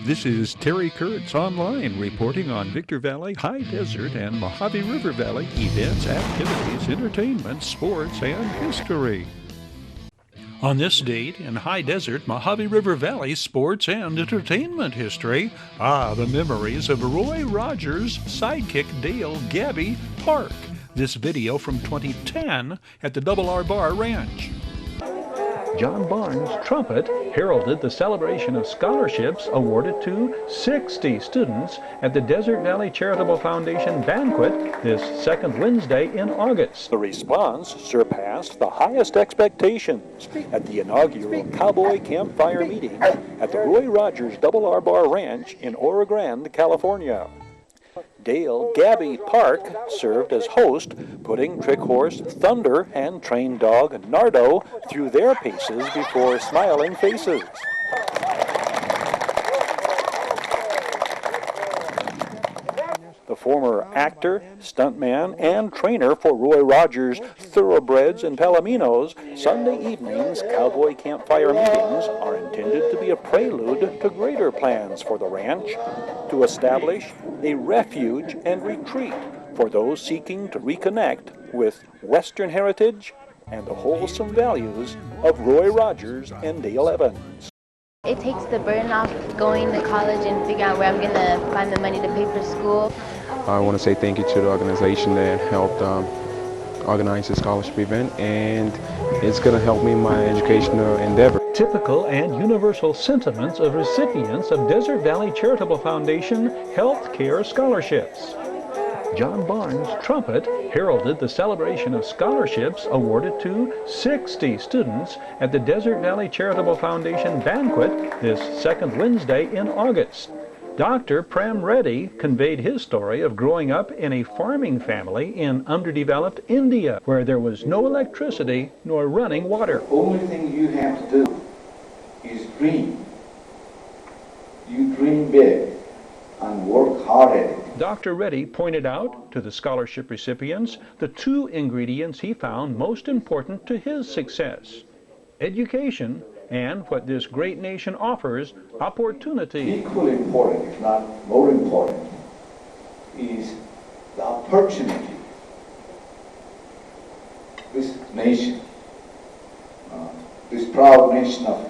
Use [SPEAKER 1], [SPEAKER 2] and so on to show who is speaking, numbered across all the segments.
[SPEAKER 1] This is Terry Kurtz online reporting on Victor Valley, High Desert, and Mojave River Valley events, activities, entertainment, sports, and history. On this date in High Desert, Mojave River Valley sports and entertainment history, the memories of Roy Rogers' sidekick Dale Gabby Park. This video from 2010 at the Double R Bar Ranch. John Barnes' trumpet heralded the celebration of scholarships awarded to 60 students at the Desert Valley Charitable Foundation banquet this second Wednesday in August. The response surpassed the highest expectations at the inaugural Cowboy Campfire meeting at the Roy Rogers Double R Bar Ranch in Oro Grande, California. Dale Gabby Park served as host, putting trick horse Thunder and trained dog Nardo through their paces before smiling faces. The former actor, stuntman, and trainer for Roy Rogers' Thoroughbreds and Palominos, Sunday evenings Cowboy Campfire meetings are intended to be a prelude to greater plans for the ranch to establish a refuge and retreat for those seeking to reconnect with Western heritage and the wholesome values of Roy Rogers and Dale Evans.
[SPEAKER 2] It takes the burden off going to college and figuring out where I'm going to find the money to pay for school.
[SPEAKER 3] I want to say thank you to the organization that helped organize the scholarship event, and it's going to help me in my educational endeavor.
[SPEAKER 1] Typical and universal sentiments of recipients of Desert Valley Charitable Foundation Health Care Scholarships. John Barnes' trumpet heralded the celebration of scholarships awarded to 60 students at the Desert Valley Charitable Foundation banquet this second Wednesday in August. Dr. Prem Reddy conveyed his story of growing up in a farming family in underdeveloped India, where there was no electricity nor running water.
[SPEAKER 4] The only thing you have to do is dream. You dream big and work hard at it.
[SPEAKER 1] Dr. Reddy pointed out to the scholarship recipients the two ingredients he found most important to his success: education and what this great nation offers, opportunity.
[SPEAKER 4] Equally important, if not more important, is the opportunity this nation, this proud nation of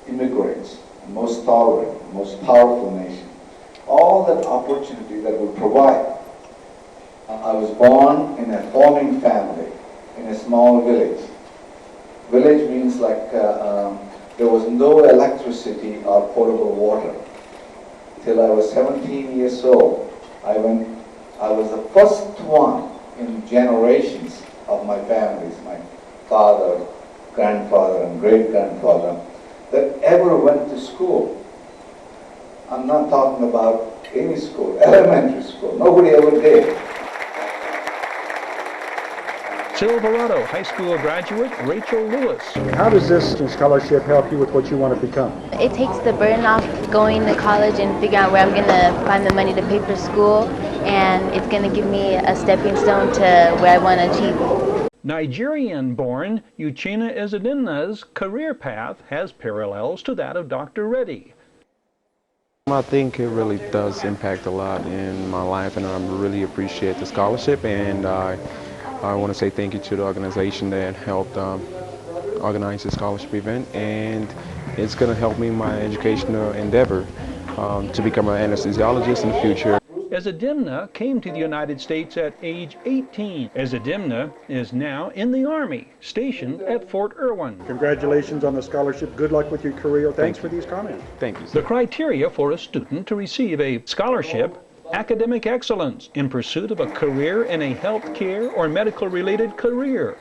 [SPEAKER 4] immigrants, the most tolerant, the most powerful nation, all that opportunity that will provide. I was born in a farming family in a small village. Village means like there was no electricity or potable water. Till I was 17 years old, I was the first one in generations of my families, my father, grandfather, and great-grandfather, that ever went to school. I'm not talking about any school, elementary school. Nobody ever did.
[SPEAKER 1] Silverado High School graduate Rachel Lewis.
[SPEAKER 5] How does this scholarship help you with what you want to become?
[SPEAKER 2] It takes the burden off going to college and figuring out where I'm going to find the money to pay for school, and it's going to give me a stepping stone to where I want to achieve.
[SPEAKER 1] Nigerian-born Uchenna Ezedinna's career path has parallels to that of Dr. Reddy.
[SPEAKER 3] I think it really does impact a lot in my life, and I really appreciate the scholarship, and I want to say thank you to the organization that helped organize the scholarship event, and it's going to help me in my educational endeavor to become an anesthesiologist in the future.
[SPEAKER 1] Ezedinna came to the United States at age 18. Ezedinna is now in the Army, stationed at Fort Irwin.
[SPEAKER 5] Congratulations on the scholarship. Good luck with your career. Thanks for these comments.
[SPEAKER 3] Thank you, sir.
[SPEAKER 1] The criteria for a student to receive a scholarship: academic excellence in pursuit of a career in a healthcare or medical-related career.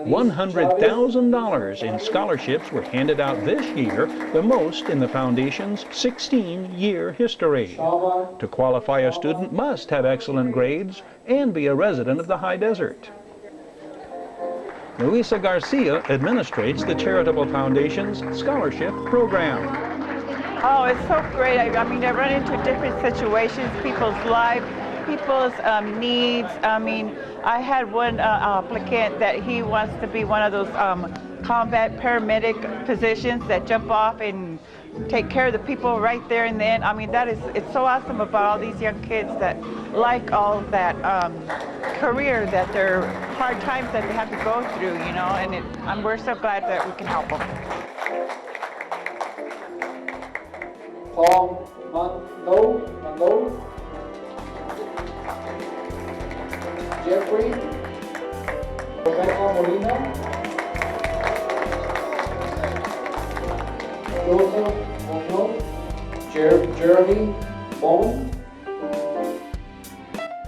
[SPEAKER 1] $100,000 in scholarships were handed out this year, the most in the Foundation's 16-year history. To qualify, a student must have excellent grades and be a resident of the High Desert. Luisa Garcia administrates the Charitable Foundation's scholarship program.
[SPEAKER 6] Oh, it's so great. I mean, I run into different situations, people's life, people's needs. I mean, I had one applicant that he wants to be one of those combat paramedic positions that jump off and take care of the people right there and then. I mean, it's so awesome about all these young kids that like all of that career, that they're hard times that they have to go through, you know, and we're so glad that we can help them.
[SPEAKER 7] Paul Mano, Jeffrey, Rebecca Molina, Joseph Munoz, Jeremy Bowen.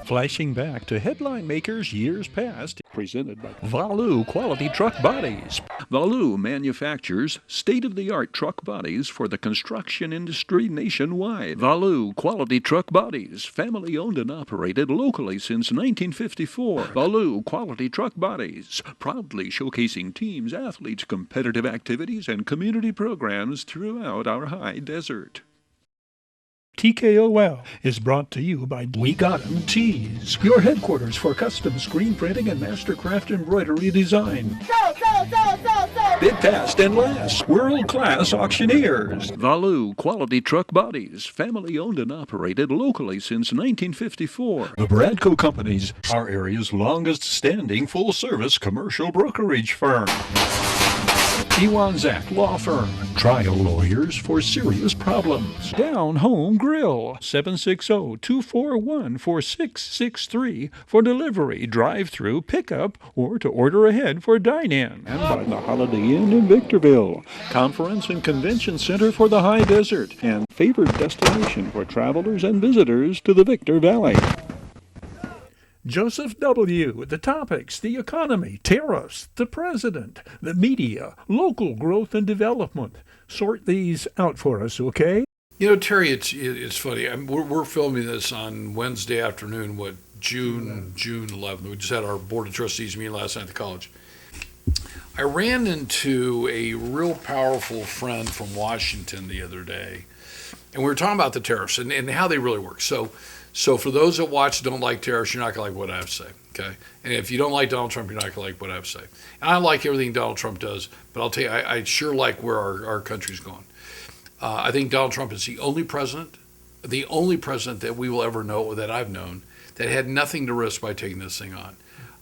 [SPEAKER 1] Flashing back to headline makers years past, presented by Valu Quality Truck Bodies. Valu manufactures state-of-the-art truck bodies for the construction industry nationwide. Valu Quality Truck Bodies, family-owned and operated locally since 1954. Valu Quality Truck Bodies, proudly showcasing teams, athletes, competitive activities, and community programs throughout our high desert. TKOL is brought to you by We Got 'em Tees, your headquarters for custom screen printing and mastercraft embroidery design. Bid fast and last, world-class auctioneers. Valu Quality Truck Bodies, family-owned and operated locally since 1954. The Bradco Companies, our area's longest-standing full-service commercial brokerage firm. Iwanzak Law Firm, trial lawyers for serious problems. Down Home Grill, 760-241-4663 for delivery, drive-through, pickup, or to order ahead for dine-in. And by the Holiday Inn in Victorville, conference and convention center for the high desert, and favored destination for travelers and visitors to the Victor Valley. Joseph W., the topics, the economy, tariffs, the president, the media, local growth and development. Sort these out for us, okay?
[SPEAKER 8] You know, Terry, it's funny. We're filming this on Wednesday afternoon, June 11th. We just had our Board of Trustees meeting last night at the college. I ran into a real powerful friend from Washington the other day, and we were talking about the tariffs and how they really work. So for those that watch don't like tariffs, you're not going to like what I have to say, okay? And if you don't like Donald Trump, you're not going to like what I have to say. And I like everything Donald Trump does, but I'll tell you, I sure like where our country's going. I think Donald Trump is the only president that we will ever know, or that I've known, that had nothing to risk by taking this thing on.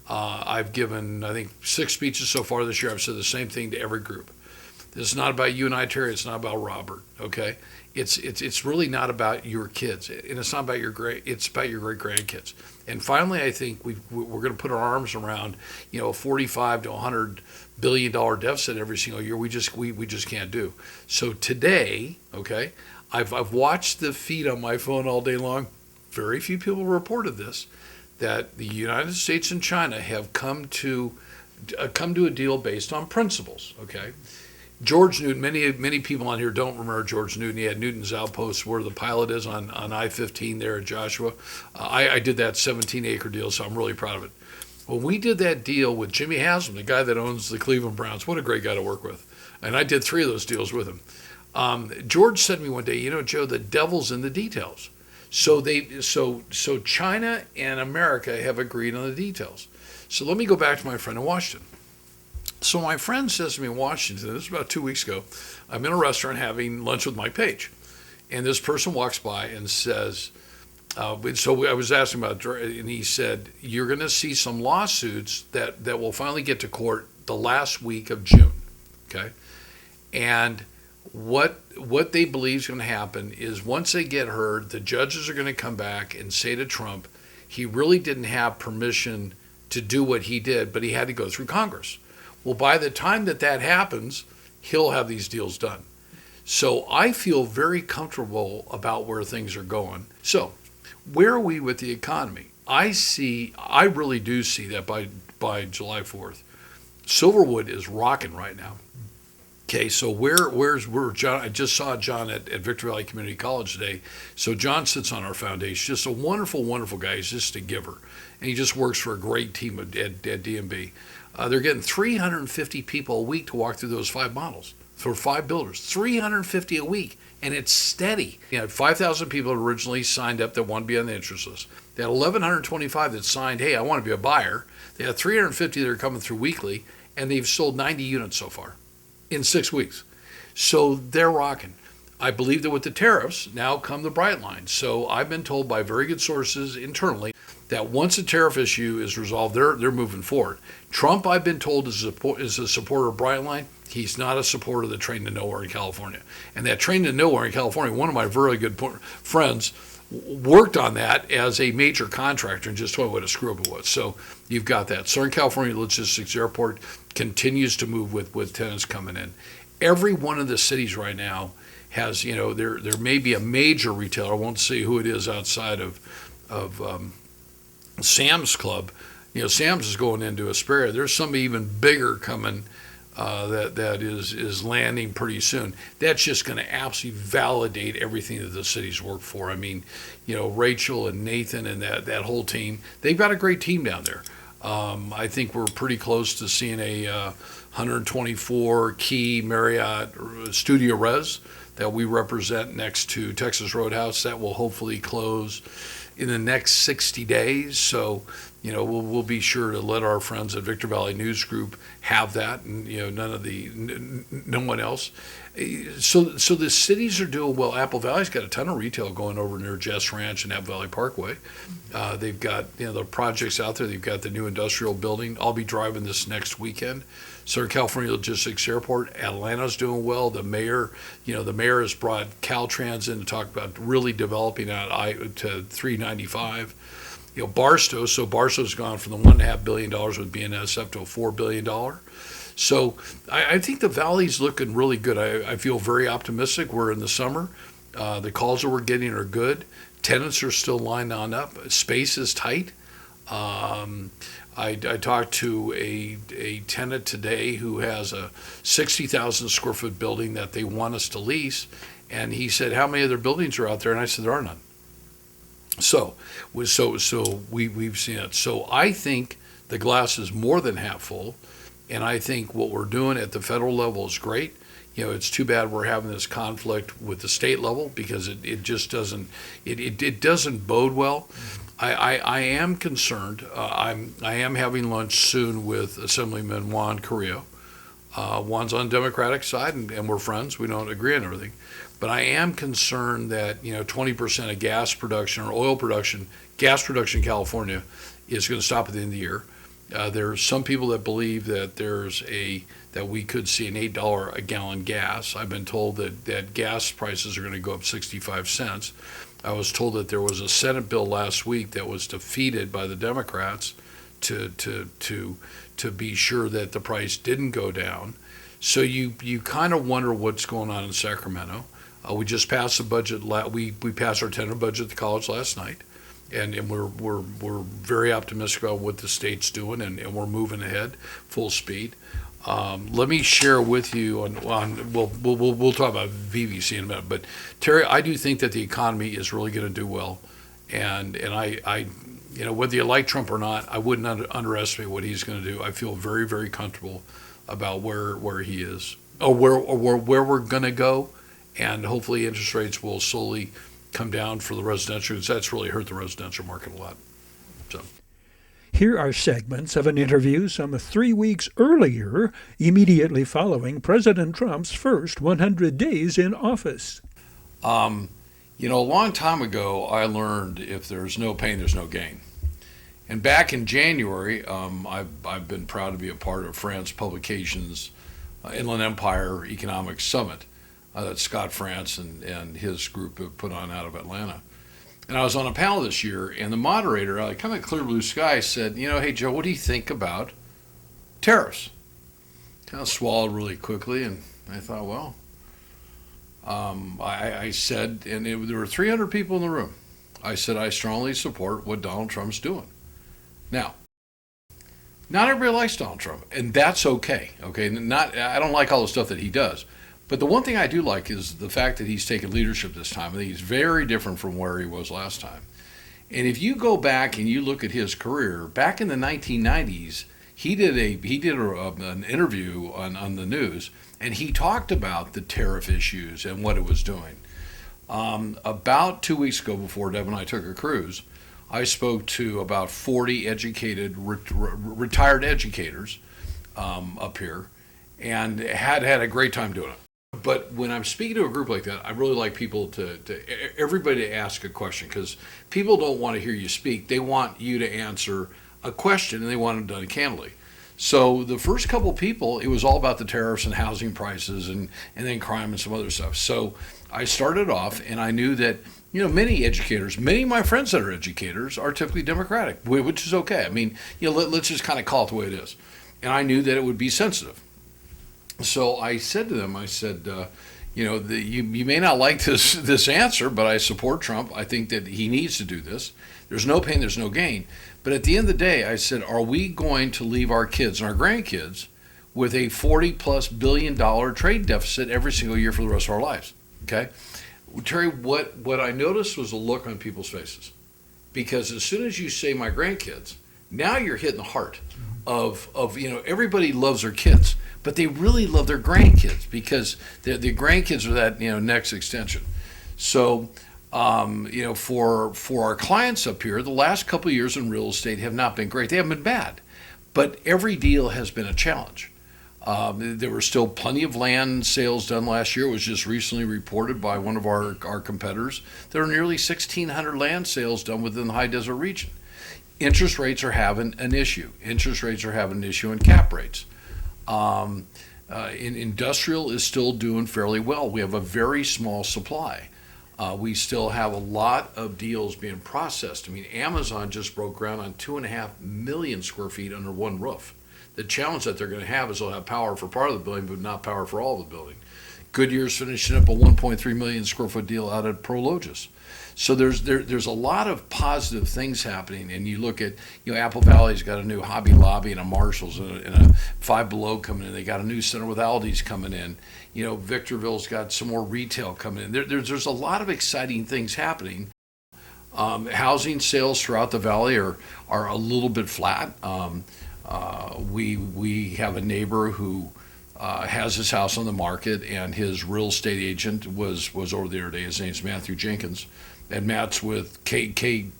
[SPEAKER 8] I've given, I think, 6 speeches so far this year. I've said the same thing to every group. This is not about you and I, Terry. It's not about Robert, okay? It's really not about your kids, and it's not about it's about your great grandkids. And finally, I think we're going to put our arms around, you know, a $45 to $100 billion deficit every single year. We just can't do. So today, okay, I've watched the feed on my phone all day long. Very few people reported this, that the United States and China have come to a deal based on principles, okay. George Newton, many people on here don't remember George Newton. He had Newton's Outpost where the pilot is on I-15 there at Joshua. I did that 17-acre deal, so I'm really proud of it. Well, we did that deal with Jimmy Haslam, the guy that owns the Cleveland Browns. What a great guy to work with. And I did 3 of those deals with him. George said to me one day, you know, Joe, the devil's in the details. So China and America have agreed on the details. So let me go back to my friend in Washington. So my friend says to me in Washington, this was about 2 weeks ago, I'm in a restaurant having lunch with Mike Page. And this person walks by and says, so I was asking about it, and he said, you're going to see some lawsuits that will finally get to court the last week of June, okay? And what they believe is going to happen is once they get heard, the judges are going to come back and say to Trump, he really didn't have permission to do what he did, but he had to go through Congress. Well, by the time that happens, he'll have these deals done. So I feel very comfortable about where things are going. So where are we with the economy? I really do see that by July 4th, Silverwood is rocking right now. Okay, so where's John? I just saw John at Victor Valley Community College today. So John sits on our foundation, just a wonderful, wonderful guy. He's just a giver, and he just works for a great team at DMB. They're getting 350 people a week to walk through those 5 models for 5 builders. 350 a week, and it's steady. You had 5,000 people originally signed up that want to be on the interest list. They had 1,125 that signed, hey, I want to be a buyer. They had 350 that are coming through weekly, and they've sold 90 units so far in 6 weeks. So they're rocking. I believe that with the tariffs, now come the bright lines. So I've been told by very good sources internally that once the tariff issue is resolved, they're moving forward. Trump, I've been told, is a supporter of Brightline. He's not a supporter of the train to nowhere in California. And that train to nowhere in California, one of my very good friends worked on that as a major contractor and just told me what a screw up it was. So you've got that. Southern California Logistics Airport continues to move with tenants coming in. Every one of the cities right now has, there may be a major retailer, I won't say who it is outside of Sam's Club. Sam's is going into Asperia. There's somebody even bigger coming that is landing pretty soon. That's just going to absolutely validate everything that the cities work for. I mean, Rachel and Nathan and that whole team, they've got a great team down there. I think we're pretty close to seeing a 124 key Marriott Studio Res that we represent next to Texas Roadhouse. That will hopefully close in the next 60 days. So, we'll be sure to let our friends at Victor Valley News Group have that, and no one else. So the cities are doing well. Apple Valley's got a ton of retail going over near Jess Ranch and Apple Valley Parkway. They've got the projects out there. They've got the new industrial building. I'll be driving this next weekend. Southern California Logistics Airport. Atlanta's doing well. The mayor has brought Caltrans in to talk about really developing out to 395. Barstow's gone from the $1.5 billion with BNSF to a $4 billion. So I think the Valley's looking really good. I feel very optimistic. We're in the summer. The calls that we're getting are good. Tenants are still lined on up. Space is tight. I talked to a tenant today who has a 60,000 square foot building that they want us to lease. And he said, how many other buildings are out there? And I said, there are none. So we've seen it. So I think the glass is more than half full, and I think what we're doing at the federal level is great. It's too bad we're having this conflict with the state level because it just doesn't bode well. I am concerned. I am having lunch soon with Assemblyman Juan Carrillo. Juan's on the Democratic side, and we're friends. We don't agree on everything. But I am concerned that 20% of gas production or oil production, gas production in California is going to stop at the end of the year. There's some people that believe that that we could see an $8 a gallon gas. I've been told that gas prices are going to go up 65 cents. I was told that there was a Senate bill last week that was defeated by the Democrats to be sure that the price didn't go down. So you kind of wonder what's going on in Sacramento. We just passed the budget. We passed our tentative budget at the college last night, and we're very optimistic about what the state's doing, and we're moving ahead full speed. Let me share with you we'll talk about VVC in a minute, but Terry, I do think that the economy is really going to do well, and I whether you like Trump or not, I wouldn't underestimate what he's going to do. I feel very, very comfortable about where he is, or where we're going to go. And hopefully interest rates will slowly come down for the residential, because that's really hurt the residential market a lot. So,
[SPEAKER 1] here are segments of an interview some 3 weeks earlier, immediately following President Trump's first 100 days in office.
[SPEAKER 8] A long time ago, I learned if there's no pain, there's no gain. And back in January, I've been proud to be a part of France Publications' Inland Empire Economic Summit that Scott France and his group have put on out of Atlanta. And I was on a panel this year, and the moderator, kind of clear blue sky, said, hey, Joe, what do you think about tariffs? Kind of swallowed really quickly, and I thought, well, I said, and there were 300 people in the room. I said, I strongly support what Donald Trump's doing. Now, not everybody likes Donald Trump, and that's okay. I don't like all the stuff that he does. But the one thing I do like is the fact that he's taken leadership this time. I think he's very different from where he was last time. And if you go back and you look at his career, back in the 1990s, he did an interview on the news, and he talked about the tariff issues and what it was doing. About 2 weeks ago, before Deb and I took a cruise, I spoke to about 40 educated, retired educators up here, and had a great time doing it. But when I'm speaking to a group like that, I really like people everybody to ask a question, because people don't want to hear you speak. They want you to answer a question, and they want it done candidly. So the first couple people, it was all about the tariffs and housing prices and then crime and some other stuff. So I started off, and I knew that, many educators, many of my friends that are educators are typically Democratic, which is okay. I mean, let's just kind of call it the way it is. And I knew that it would be sensitive. So I said to them, I said, you may not like this answer, but I support Trump. I think that he needs to do this. There's no pain, there's no gain. But at the end of the day, I said, are we going to leave our kids and our grandkids with a $40+ billion trade deficit every single year for the rest of our lives? Okay? Terry, what I noticed was a look on people's faces. Because as soon as you say my grandkids, now you're hitting the heart of everybody loves their kids, but they really love their grandkids, because the grandkids are that next extension. So for our clients up here, the last couple of years in real estate have not been great. They haven't been bad, but every deal has been a challenge. There were still plenty of land sales done last year. It was just recently reported by one of our competitors. There are nearly 1,600 land sales done within the high desert region. Interest rates are having an issue. Interest rates are having an issue in cap rates. Industrial is still doing fairly well. We have a very small supply. We still have a lot of deals being processed. I mean, Amazon just broke ground on 2.5 million square feet under one roof. The challenge that they're going to have is they'll have power for part of the building, but not power for all of the building. Goodyear's finishing up a 1.3 million square foot deal out at Prologis. So there's a lot of positive things happening, and you look at, Apple Valley's got a new Hobby Lobby and a Marshalls and a Five Below coming in. They got a new center with Aldi's coming in. Victorville's got some more retail coming in. There's a lot of exciting things happening. Housing sales throughout the valley are a little bit flat. We have a neighbor who has his house on the market, and his real estate agent was over there today. His name's Matthew Jenkins, and Matt's with KW,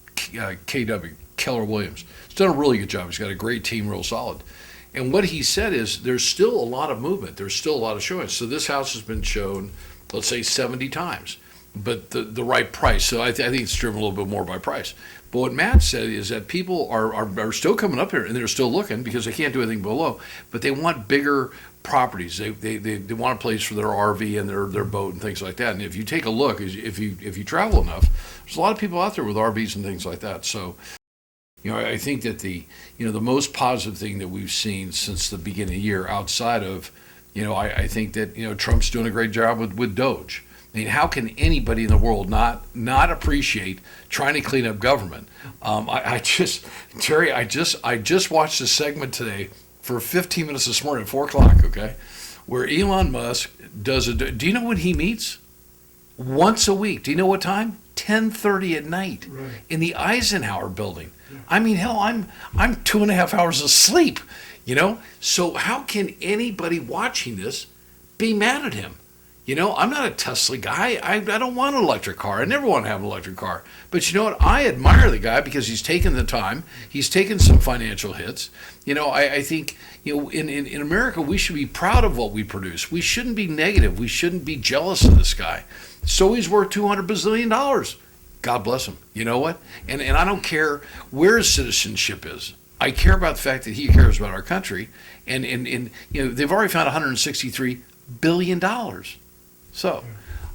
[SPEAKER 8] Keller Williams. He's done a really good job. He's got a great team, real solid. And what he said is there's still a lot of movement. There's still a lot of showings. So this house has been shown, let's say, 70 times, but the right price. So I think it's driven a little bit more by price. But what Matt said is that people are still coming up here, and they're still looking, because they can't do anything below, but they want bigger properties. They want a place for their RV and their boat and things like that. And if you take a look, if you travel enough, there's a lot of people out there with RVs and things like that. So, I think that the most positive thing that we've seen since the beginning of the year, outside of, I think that, Trump's doing a great job with Doge. I mean, how can anybody in the world not appreciate trying to clean up government? Terry, I just watched a segment today for 15 minutes this morning at 4 o'clock, okay, where Elon Musk do you know when he meets? Once a week. Do you know what time? 10:30 at night, right, in the Eisenhower building. Yeah. I mean, hell, I'm 2.5 hours of sleep, So how can anybody watching this be mad at him? I'm not a Tesla guy. I don't want an electric car. I never want to have an electric car. But you know what? I admire the guy because he's taken the time. He's taken some financial hits. I think, in America, we should be proud of what we produce. We shouldn't be negative. We shouldn't be jealous of this guy. So he's worth $200 bazillion. God bless him. You know what? And I don't care where his citizenship is. I care about the fact that he cares about our country. And they've already found $163 billion. So,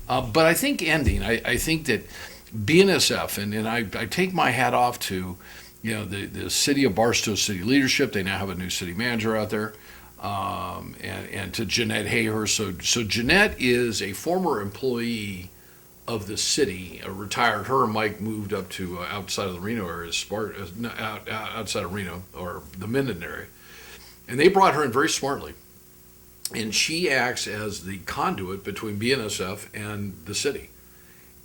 [SPEAKER 8] but I think I think that BNSF, and I take my hat off to, the city of Barstow city leadership. They now have a new city manager out there, and to Jeanette Hayhurst. So Jeanette is a former employee of the city, retired. Her and Mike moved up to outside of the Reno area, outside of Reno, or the Minden area, and they brought her in very smartly. And she acts as the conduit between BNSF and the city.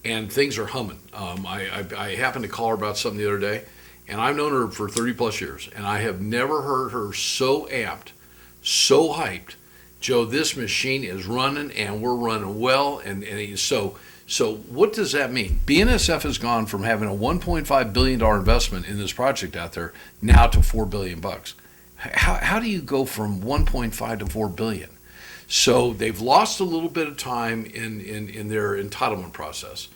[SPEAKER 8] And things are humming. I happened to call her about something the other day, and I've known her for 30 plus years, and I have never heard her so amped, so hyped. Joe, this machine is running, and we're running well. And so what does that mean? BNSF has gone from having a $1.5 billion investment in this project out there now to $4 billion. How do you go from 1.5 to 4 billion? So they've lost a little bit of time in their entitlement process.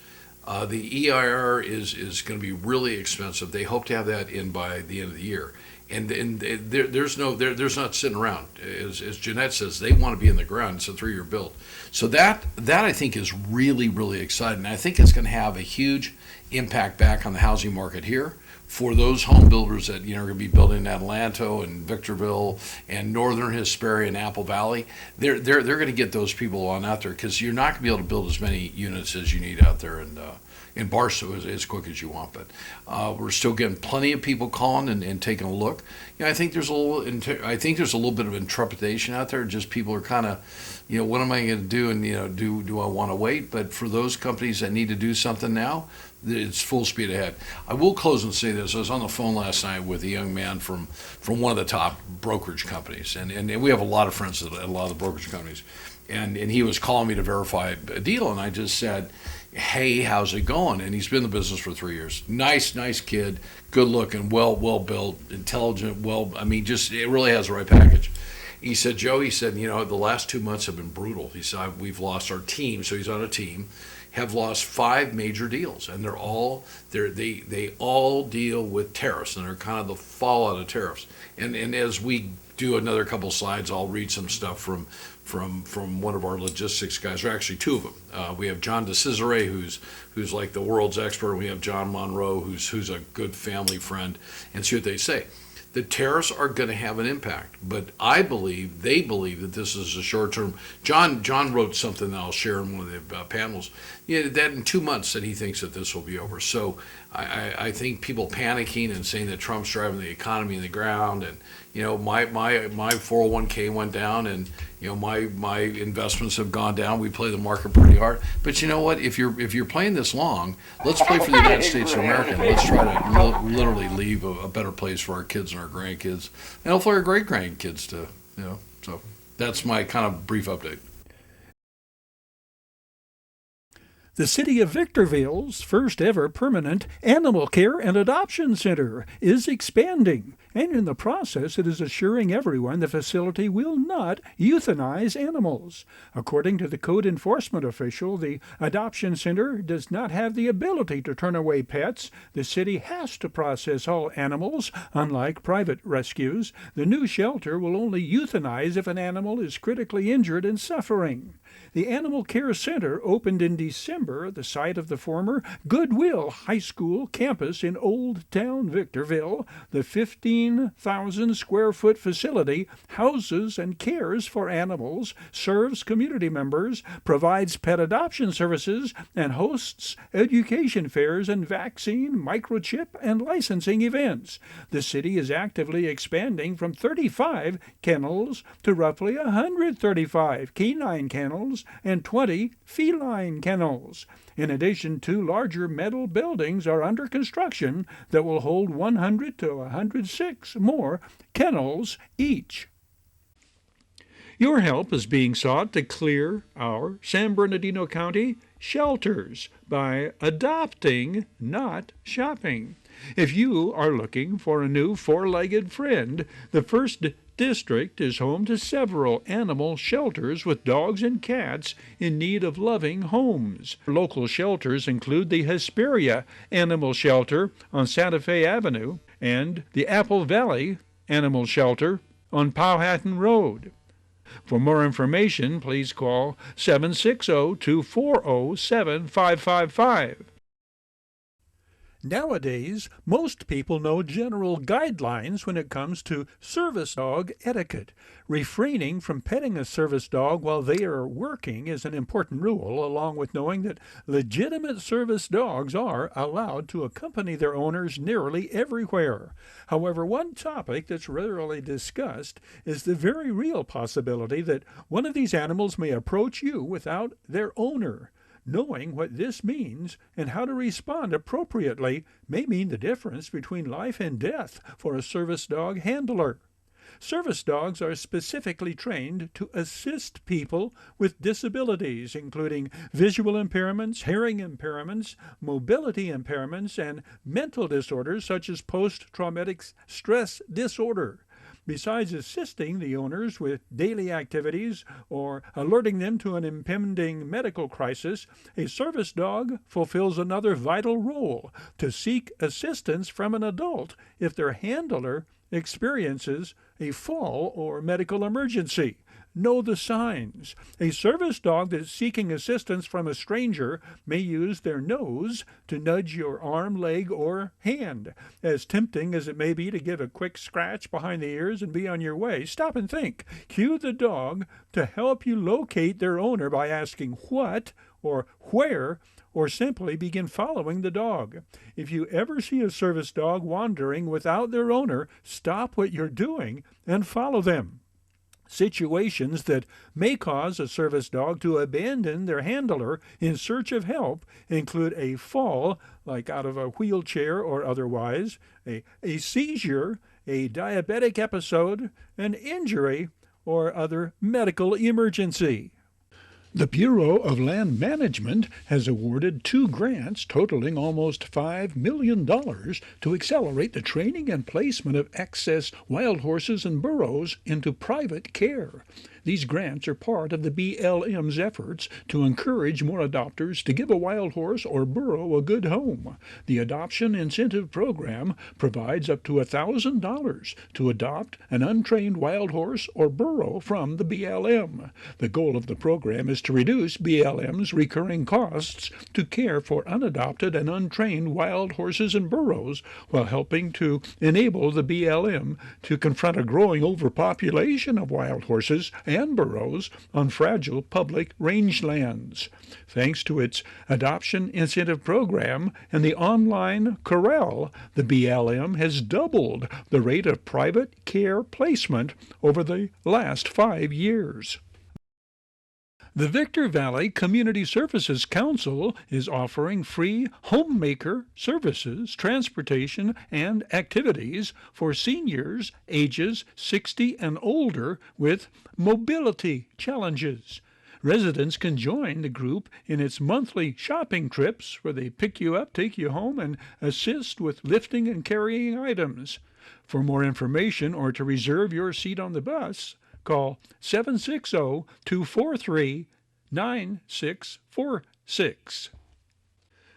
[SPEAKER 8] The EIR is going to be really expensive. They hope to have that in by the end of the year. And there's not sitting around. As Jeanette says, they want to be in the ground. It's a 3-year build. So that I think is really, really exciting. I think it's going to have a huge impact back on the housing market here for those home builders that are going to be building in Atlanta and Victorville and Northern Hesperia and Apple Valley. They're going to get those people on out there, because you're not going to be able to build as many units as you need out there in Barstow as quick as you want. But we're still getting plenty of people calling and taking a look. I think there's a little bit of intrepidation out there. Just people are kind of, what am I going to do? And do I want to wait? But for those companies that need to do something now, it's full speed ahead. I will close and say this. I was on the phone last night with a young man from one of the top brokerage companies, and we have a lot of friends at a lot of the brokerage companies, and he was calling me to verify a deal, and I just said, hey, how's it going? And he's been in the business for 3 years. Nice kid, good looking, well built, intelligent, it really has the right package. He said, Joe, the last 2 months have been brutal. He said, we've lost our team, so he's on a team, have lost 5 major deals, and they all deal with tariffs, and they're kind of the fallout of tariffs. And as we do another couple slides, I'll read some stuff from one of our logistics guys, or actually 2 of them. We have John DeCesare, who's like the world's expert, and we have John Monroe, who's a good family friend, and see what they say. The tariffs are going to have an impact, but they believe that this is a short-term. John wrote something that I'll share in one of the panels. That in 2 months that he thinks that this will be over. So I think people panicking and saying that Trump's driving the economy in the ground, and my 401k went down, and my investments have gone down. We play the market pretty hard, but you know what? If you're playing this long, let's play for the United States of America. Let's try to literally leave a better place for our kids and our grandkids, and hopefully our great grandkids to So that's my kind of brief update.
[SPEAKER 1] The City of Victorville's first ever permanent animal care and adoption center is expanding, and in the process it is assuring everyone the facility will not euthanize animals. According to the code enforcement official, the adoption center does not have the ability to turn away pets. The city has to process all animals. Unlike private rescues, the new shelter will only euthanize if an animal is critically injured and suffering. The Animal Care Center opened in December at the site of the former Goodwill High School campus in Old Town Victorville. The 15,000 square foot facility houses and cares for animals, serves community members, provides pet adoption services, and hosts education fairs and vaccine, microchip, and licensing events. The city is actively expanding from 35 kennels to roughly 135 canine kennels and 20 feline kennels. In addition, 2 larger metal buildings are under construction that will hold 100 to 106 more kennels each. Your help is being sought to clear our San Bernardino County shelters by adopting, not shopping. If you are looking for a new 4-legged friend, the First District is home to several animal shelters with dogs and cats in need of loving homes. Local shelters include the Hesperia Animal Shelter on Santa Fe Avenue and the Apple Valley Animal Shelter on Powhatan Road. For more information, please call 760-240-7555. Nowadays, most people know general guidelines when it comes to service dog etiquette. Refraining from petting a service dog while they are working is an important rule, along with knowing that legitimate service dogs are allowed to accompany their owners nearly everywhere. However, one topic that's rarely discussed is the very real possibility that one of these animals may approach you without their owner. Knowing what this means and how to respond appropriately may mean the difference between life and death for a service dog handler. Service dogs are specifically trained to assist people with disabilities, including visual impairments, hearing impairments, mobility impairments, and mental disorders such as post-traumatic stress disorder. Besides assisting the owners with daily activities or alerting them to an impending medical crisis, a service dog fulfills another vital role: to seek assistance from an adult if their handler experiences a fall or medical emergency. Know the signs. A service dog that's seeking assistance from a stranger may use their nose to nudge your arm, leg, or hand. As tempting as it may be to give a quick scratch behind the ears and be on your way, stop and think. Cue the dog to help you locate their owner by asking what or where, or simply begin following the dog. If you ever see a service dog wandering without their owner, stop what you're doing and follow them. Situations that may cause a service dog to abandon their handler in search of help include a fall, like out of a wheelchair or otherwise, a seizure, a diabetic episode, an injury, or other medical emergency. The Bureau of Land Management has awarded 2 grants totaling almost $5 million to accelerate the training and placement of excess wild horses and burros into private care. These grants are part of the BLM's efforts to encourage more adopters to give a wild horse or burro a good home. The Adoption Incentive Program provides up to $1,000 to adopt an untrained wild horse or burro from the BLM. The goal of the program is to reduce BLM's recurring costs to care for unadopted and untrained wild horses and burros, while helping to enable the BLM to confront a growing overpopulation of wild horses and burros on fragile public rangelands. Thanks to its Adoption Incentive Program and the online corral, the BLM has doubled the rate of private care placement over the last 5 years. The Victor Valley Community Services Council is offering free homemaker services, transportation, and activities for seniors ages 60 and older with mobility challenges. Residents can join the group in its monthly shopping trips where they pick you up, take you home, and assist with lifting and carrying items. For more information or to reserve your seat on the bus, call 760-243-9646.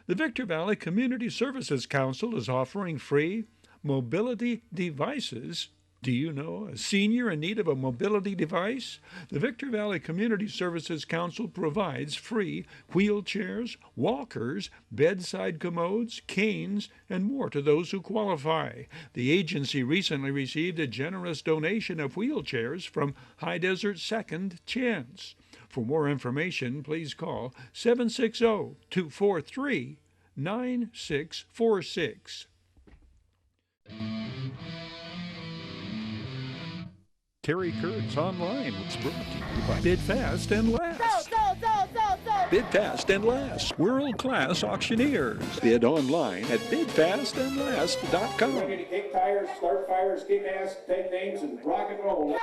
[SPEAKER 1] The Victor Valley Community Services Council is offering free mobility devices. Do you know a senior in need of a mobility device? The Victor Valley Community Services Council provides free wheelchairs, walkers, bedside commodes, canes, and more to those who qualify. The agency recently received a generous donation of wheelchairs from High Desert Second Chance. For more information, please call 760-243-9646. Terry Kurtz Online was brought to you by Bid Fast and Last. Bid Fast and Last, world-class auctioneers. Bid online at bidfastandlast.com.
[SPEAKER 7] Ready to kick tires, start fires, kick ass, take names, and rock and roll.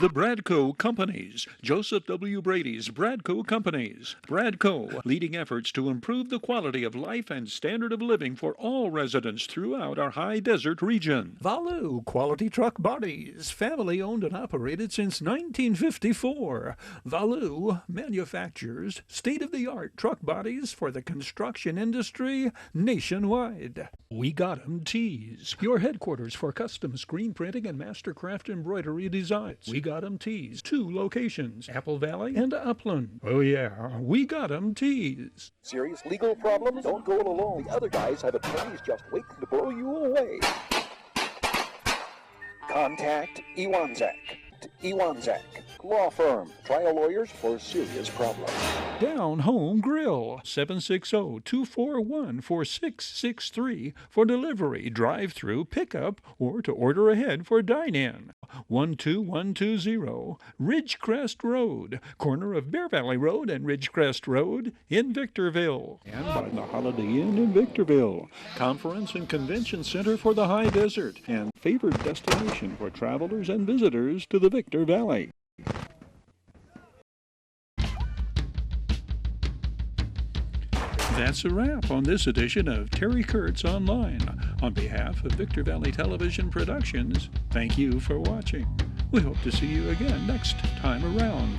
[SPEAKER 1] The Bradco Companies, Joseph W. Brady's Bradco Companies. Bradco, leading efforts to improve the quality of life and standard of living for all residents throughout our high desert region. Valu Quality Truck Bodies, family owned and operated since 1954. Valu manufactures state-of-the-art truck bodies for the construction industry nationwide. We Got 'em Tees, your headquarters for custom screen printing and mastercraft embroidery designs. We Got 'em Tees, 2 locations, Apple Valley and Upland. Oh yeah, We Got 'em Tees.
[SPEAKER 9] Serious legal problems? Don't go alone. The other guys have attorneys just waiting to blow you away. Contact Iwanzak. Iwanzak, law firm, trial lawyers for serious problems.
[SPEAKER 1] Down Home Grill, 760-241-4663 for delivery, drive-through, pickup, or to order ahead for dine-in. 12120 Ridgecrest Road, corner of Bear Valley Road and Ridgecrest Road in Victorville. And by the Holiday Inn in Victorville, conference and convention center for the High Desert, and favored destination for travelers and visitors to the Victor Valley. that's a wrap on this edition of Terry Kurtz Online. On behalf of Victor Valley Television Productions, thank you for watching. We hope to see you again next time around.